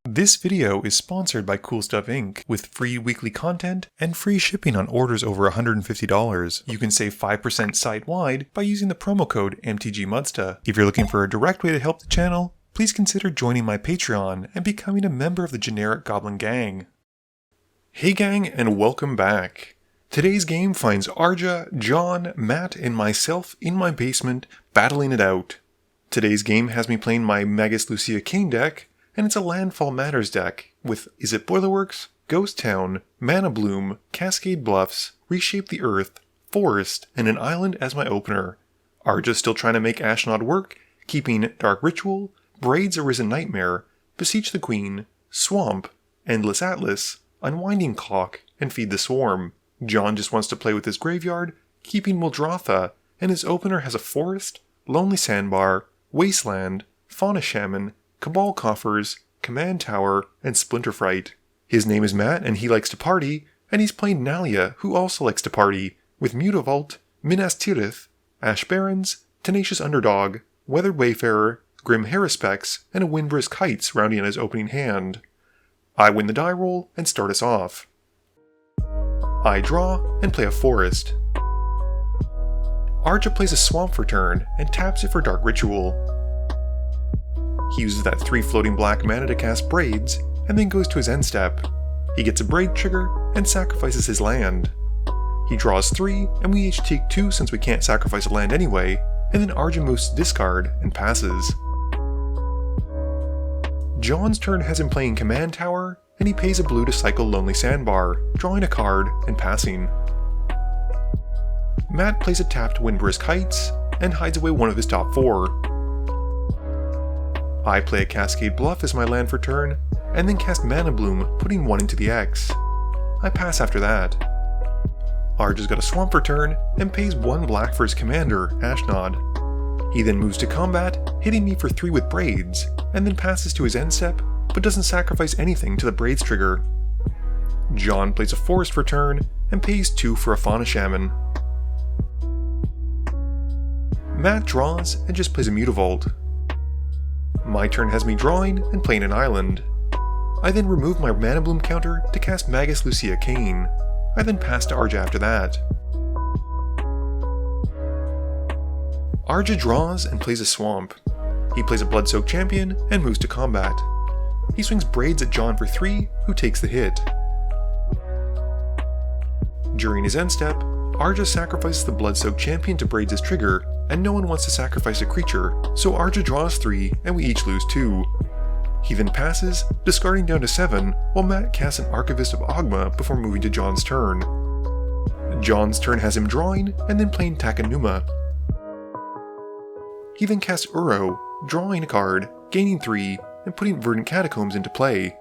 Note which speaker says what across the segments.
Speaker 1: This video is sponsored by Cool Stuff Inc. with free weekly content and free shipping on orders over $150. You can save 5% site-wide by using the promo code MTGMudsta. If you're looking for a direct way to help the channel, please consider joining my Patreon and becoming a member of the generic Goblin Gang. Hey gang, and welcome back. Today's game finds Arja, John, Matt, and myself in my basement battling it out. Today's game has me playing my Magus Lucea Kane deck, and it's a Landfall Matters deck with Is It Boilerworks, Ghost Town, Mana Bloom, Cascade Bluffs, Reshape the Earth, Forest, and an Island as my opener. Arja's still trying to make Ashnod work, keeping Dark Ritual, Braid's Arisen Nightmare, Beseech the Queen, Swamp, Endless Atlas, Unwinding Clock, and Feed the Swarm. John just wants to play with his graveyard, keeping Muldrotha, and his opener has a Forest, Lonely Sandbar, Wasteland, Fauna Shaman, Cabal Coffers, Command Tower, and Splinter Fright. His name is Matt and he likes to party, and he's playing Nalia, who also likes to party, with Mutavault, Minas Tirith, Ash Barrens, Tenacious Underdog, Weathered Wayfarer, Grim Haruspex, and a Windbrisk Heights rounding out his opening hand. I win the die roll and start us off. I draw and play a Forest. Arja plays a Swamp for turn and taps it for Dark Ritual. He uses that 3 floating black mana to cast Braids, and then goes to his end step. He gets a Braid trigger and sacrifices his land. He draws 3, and we each take 2 since we can't sacrifice a land anyway, and then Arja moves to discard and passes. John's turn has him playing Command Tower, and he pays a blue to cycle Lonely Sandbar, drawing a card and passing. Matt plays a tapped Windbrisk Heights, and hides away one of his top 4. I play a Cascade Bluff as my land for turn, and then cast Mana Bloom, putting 1 into the X. I pass after that. Arja's got a Swamp for turn, and pays 1 black for his commander, Ashnod. He then moves to combat, hitting me for 3 with Braids, and then passes to his end step, but doesn't sacrifice anything to the Braids trigger. John plays a Forest for turn, and pays 2 for a Fauna Shaman. Matt draws, and just plays a Mutavault. My turn has me drawing and playing an island. I then remove my Mana Bloom counter to cast Magus Lucea Kane. I then pass to Arja after that. Arja draws and plays a Swamp. He plays a Bloodsoaked Champion and moves to combat. He swings Braids at John for 3, who takes the hit. During his end step, Arja sacrifices the Bloodsoaked Champion to Braids' trigger, and no one wants to sacrifice a creature, so Arja draws 3 and we each lose 2. He then passes, discarding down to 7, while Matt casts an Archivist of Ogma before moving to John's turn. John's turn has him drawing and then playing Takenuma. He then casts Uro, drawing a card, gaining 3, and putting Verdant Catacombs into play.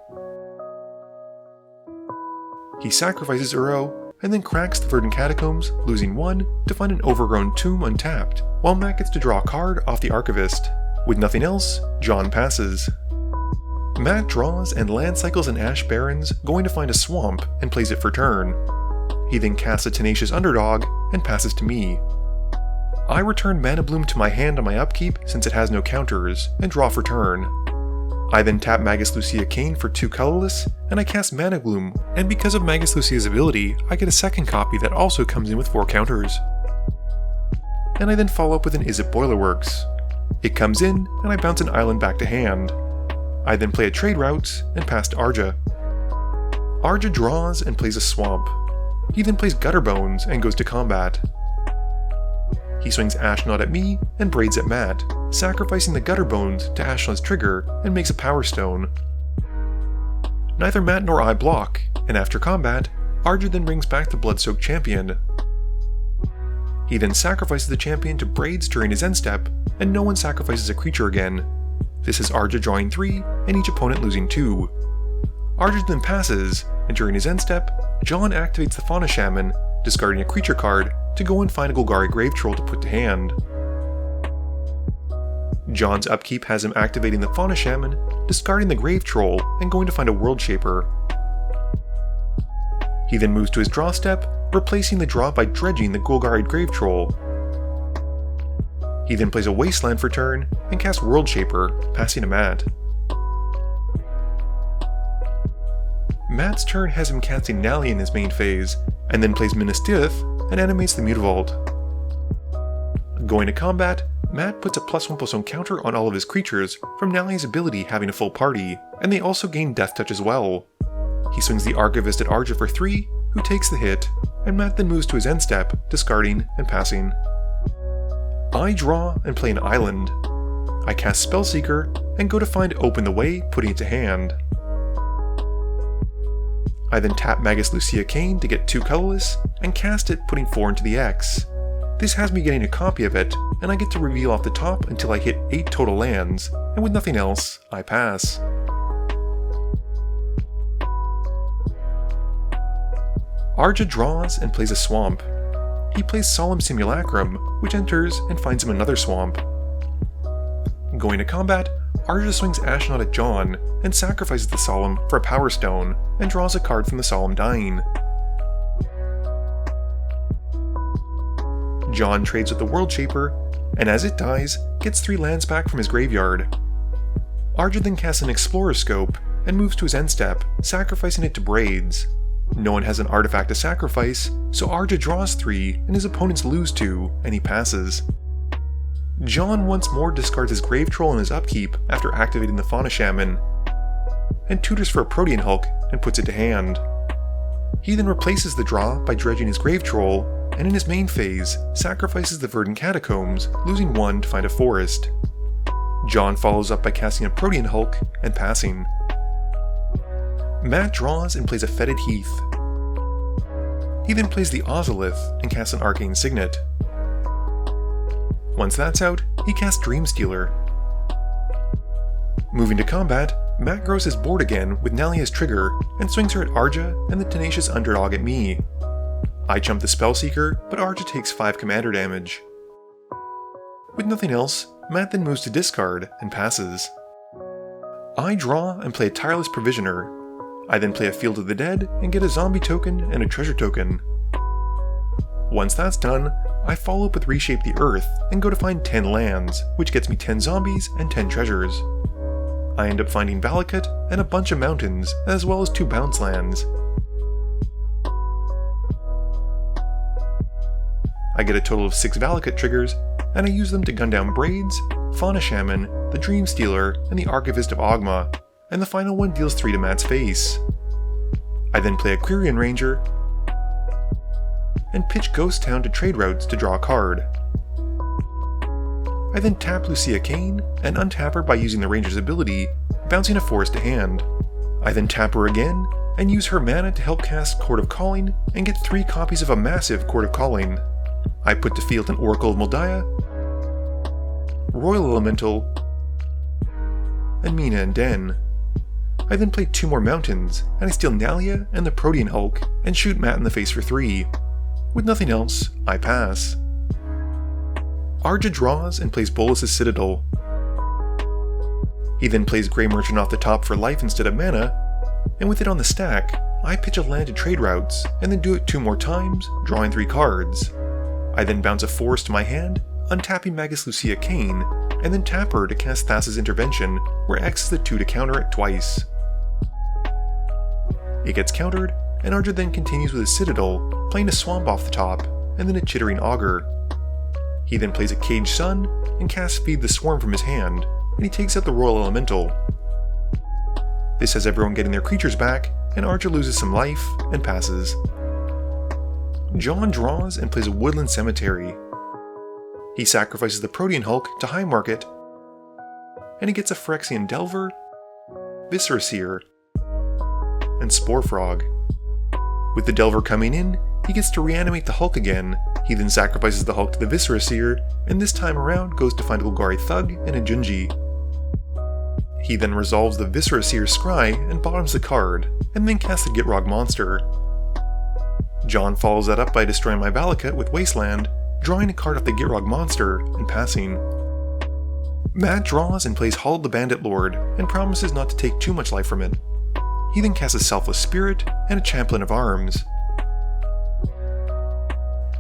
Speaker 1: He sacrifices Uro, and then cracks the Verdant Catacombs, losing 1 to find an Overgrown Tomb untapped, while Matt gets to draw a card off the Archivist. With nothing else, John passes. Matt draws and land cycles an Ash Barrens, going to find a Swamp, and plays it for turn. He then casts a Tenacious Underdog, and passes to me. I return Mana Bloom to my hand on my upkeep since it has no counters, and draw for turn. I then tap Magus Lucea Kane for 2 colorless, and I cast Mana Bloom, and because of Magus Lucea's ability, I get a second copy that also comes in with 4 counters. And I then follow up with an Is It Boilerworks. It comes in, and I bounce an island back to hand. I then play a Trade Routes, and pass to Arja. Arja draws and plays a Swamp. He then plays Gutterbones and goes to combat. He swings Ashnod at me and Braids at Matt, sacrificing the Gutterbones to Ashnod's trigger and makes a Power Stone. Neither Matt nor I block, and after combat, Arja then brings back the Bloodsoaked Champion. He then sacrifices the champion to Braids during his end step, and no one sacrifices a creature again. This is Arja drawing 3, and each opponent losing 2. Arja then passes, and during his end step, John activates the Fauna Shaman, discarding a creature card, to go and find a Golgari Grave Troll to put to hand. John's upkeep has him activating the Fauna Shaman, discarding the Grave Troll, and going to find a World Shaper. He then moves to his draw step, replacing the draw by dredging the Golgari Grave Troll. He then plays a Wasteland for turn, and casts World Shaper, passing to Matt. Matt's turn has him casting Nalia in his main phase, and then plays Muldrotha and animates the Mutavault. Going to combat, Matt puts a +1/+1 counter on all of his creatures from Nalia's ability having a full party, and they also gain Death Touch as well. He swings the Archivist at Arja for 3, who takes the hit, and Matt then moves to his end step, discarding and passing. I draw and play an island. I cast Spellseeker and go to find Open the Way, putting it to hand. I then tap Magus Lucea Kane to get 2 colorless, and cast it, putting 4 into the X. This has me getting a copy of it, and I get to reveal off the top until I hit 8 total lands, and with nothing else, I pass. Arja draws and plays a swamp. He plays Solemn Simulacrum, which enters and finds him another swamp. Going to combat, Arja swings Ashnod at John and sacrifices the Solemn for a Power Stone and draws a card from the Solemn dying. John trades with the World Shaper, and as it dies, gets 3 lands back from his graveyard. Arja then casts an Explorer Scope and moves to his end step, sacrificing it to Braids. No one has an artifact to sacrifice, so Arja draws 3 and his opponents lose 2, and he passes. John once more discards his Grave Troll in his upkeep after activating the Fauna Shaman, and tutors for a Protean Hulk and puts it to hand. He then replaces the draw by dredging his Grave Troll, and in his main phase, sacrifices the Verdant Catacombs, losing 1 to find a forest. John follows up by casting a Protean Hulk and passing. Matt draws and plays a Fetid Heath. He then plays the Ozolith and casts an Arcane Signet. Once that's out, he casts Dreamstealer. Moving to combat, Matt grows his board again with Nalia's trigger and swings her at Arja and the Tenacious Underdog at me. I jump the Spellseeker, but Arja takes 5 commander damage. With nothing else, Matt then moves to discard and passes. I draw and play a Tireless Provisioner. I then play a Field of the Dead and get a zombie token and a treasure token. Once that's done, I follow up with Reshape the Earth and go to find 10 lands, which gets me 10 zombies and 10 treasures. I end up finding Valakut and a bunch of mountains, as well as 2 bounce lands. I get a total of 6 Valakut triggers, and I use them to gun down Braids, Fauna Shaman, the Dreamstealer, and the Archivist of Ogma, and the final one deals 3 to Matt's face. I then play a Quirion Ranger, and pitch Ghost Town to trade routes to draw a card. I then tap Lucea Kane, and untap her by using the Ranger's ability, bouncing a forest to hand. I then tap her again, and use her mana to help cast Court of Calling, and get 3 copies of a massive Court of Calling. I put to field an Oracle of Muldrotha, Royal Elemental, and Mina and Den. I then play 2 more mountains, and I steal Nalia and the Protean Hulk, and shoot Matt in the face for 3. With nothing else, I pass. Arja draws and plays Bolas's Citadel. He then plays Grey Merchant off the top for life instead of mana, and with it on the stack, I pitch a land to trade routes, and then do it 2 more times, drawing 3 cards. I then bounce a forest to my hand, untapping Magus Lucea Kane, and then tap her to cast Thassa's Intervention, where X is the 2 to counter it twice. It gets countered, and Arja then continues with his Citadel, playing a Swamp off the top, and then a Chittering Augur. He then plays a Caged Sun, and casts Feed the Swarm from his hand, and he takes out the Royal Elemental. This has everyone getting their creatures back, and Arja loses some life, and passes. John draws and plays a Woodland Cemetery. He sacrifices the Protean Hulk to high market, and he gets a Phyrexian Delver, Viscera Seer, and Spore Frog. With the Delver coming in, he gets to reanimate the Hulk again. He then sacrifices the Hulk to the Viscera Seer, and this time around goes to find a Golgari Thug and a Junji. He then resolves the Viscera Seer Scry and bottoms the card, and then casts the Gitrog Monster. John follows that up by destroying my Valakut with Wasteland, drawing a card off the Gitrog Monster, and passing. Matt draws and plays Hall of the Bandit Lord, and promises not to take too much life from it. He then casts a Selfless Spirit and a Champion of Arms.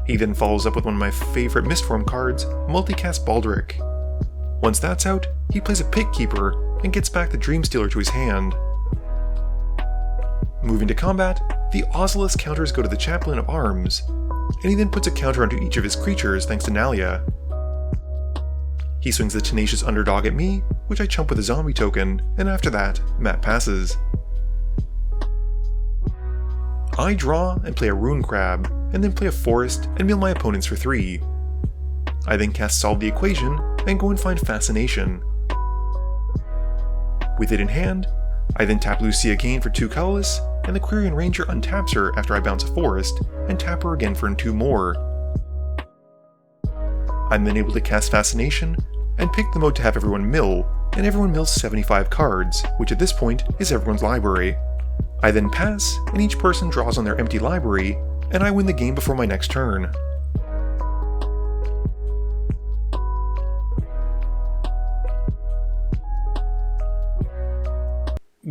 Speaker 1: He then follows up with one of my favorite Mistform cards, Multicast Baldric. Once that's out, he plays a Pit Keeper and gets back the Dreamstealer to his hand. Moving to combat, the Ozolith's counters go to the Chaplain of Arms, and he then puts a counter onto each of his creatures thanks to Nalia. He swings the Tenacious Underdog at me, which I chump with a zombie token, and after that, Matt passes. I draw and play a Rune Crab, and then play a Forest and mill my opponents for 3. I then cast Solve the Equation, and go and find Fascination. With it in hand, I then tap Lucea Kane for 2 colorless, and the Quirion Ranger untaps her after I bounce a Forest, and tap her again for 2 more. I'm then able to cast Fascination, and pick the mode to have everyone mill, and everyone mills 75 cards, which at this point is everyone's library. I then pass, and each person draws on their empty library, and I win the game before my next turn.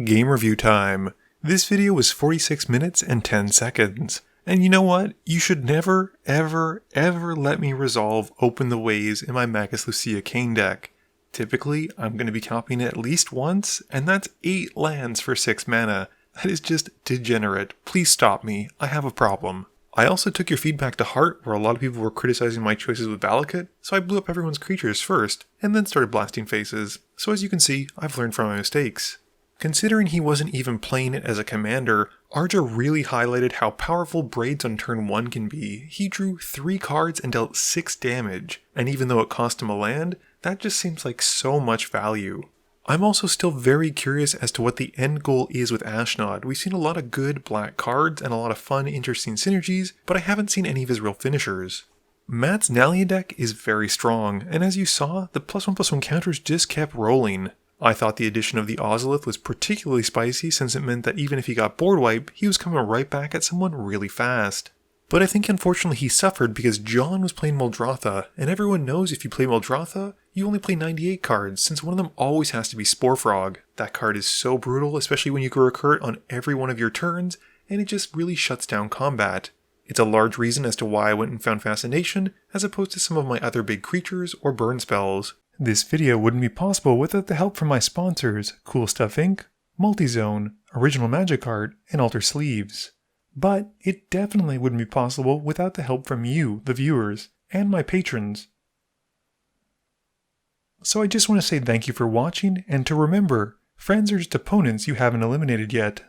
Speaker 1: Game review time. This video was 46 minutes and 10 seconds. And you know what? You should never, ever, ever let me resolve Open the Ways in my Magus Lucea Kane deck. Typically, I'm going to be copying it at least once, and that's 8 lands for 6 mana. That is just degenerate. Please stop me. I have a problem. I also took your feedback to heart, where a lot of people were criticizing my choices with Valakut, so I blew up everyone's creatures first, and then started blasting faces. So as you can see, I've learned from my mistakes. Considering he wasn't even playing it as a commander, Arja really highlighted how powerful Braids on turn 1 can be. He drew 3 cards and dealt 6 damage, and even though it cost him a land, that just seems like so much value. I'm also still very curious as to what the end goal is with Ashnod. We've seen a lot of good black cards and a lot of fun, interesting synergies, but I haven't seen any of his real finishers. Matt's Nalia deck is very strong, and as you saw, the +1/+1 counters just kept rolling. I thought the addition of the Ozolith was particularly spicy since it meant that even if he got board wipe, he was coming right back at someone really fast. But I think unfortunately he suffered because John was playing Muldrotha, and everyone knows if you play Muldrotha, you only play 98 cards since one of them always has to be Spore Frog. That card is so brutal, especially when you can recur it on every one of your turns, and it just really shuts down combat. It's a large reason as to why I went and found Fascination, as opposed to some of my other big creatures or burn spells. This video wouldn't be possible without the help from my sponsors, Cool Stuff Inc., Multizone, Original Magic Art, and Alter Sleeves. But it definitely wouldn't be possible without the help from you, the viewers, and my patrons. So I just want to say thank you for watching, and to remember, friends are just opponents you haven't eliminated yet.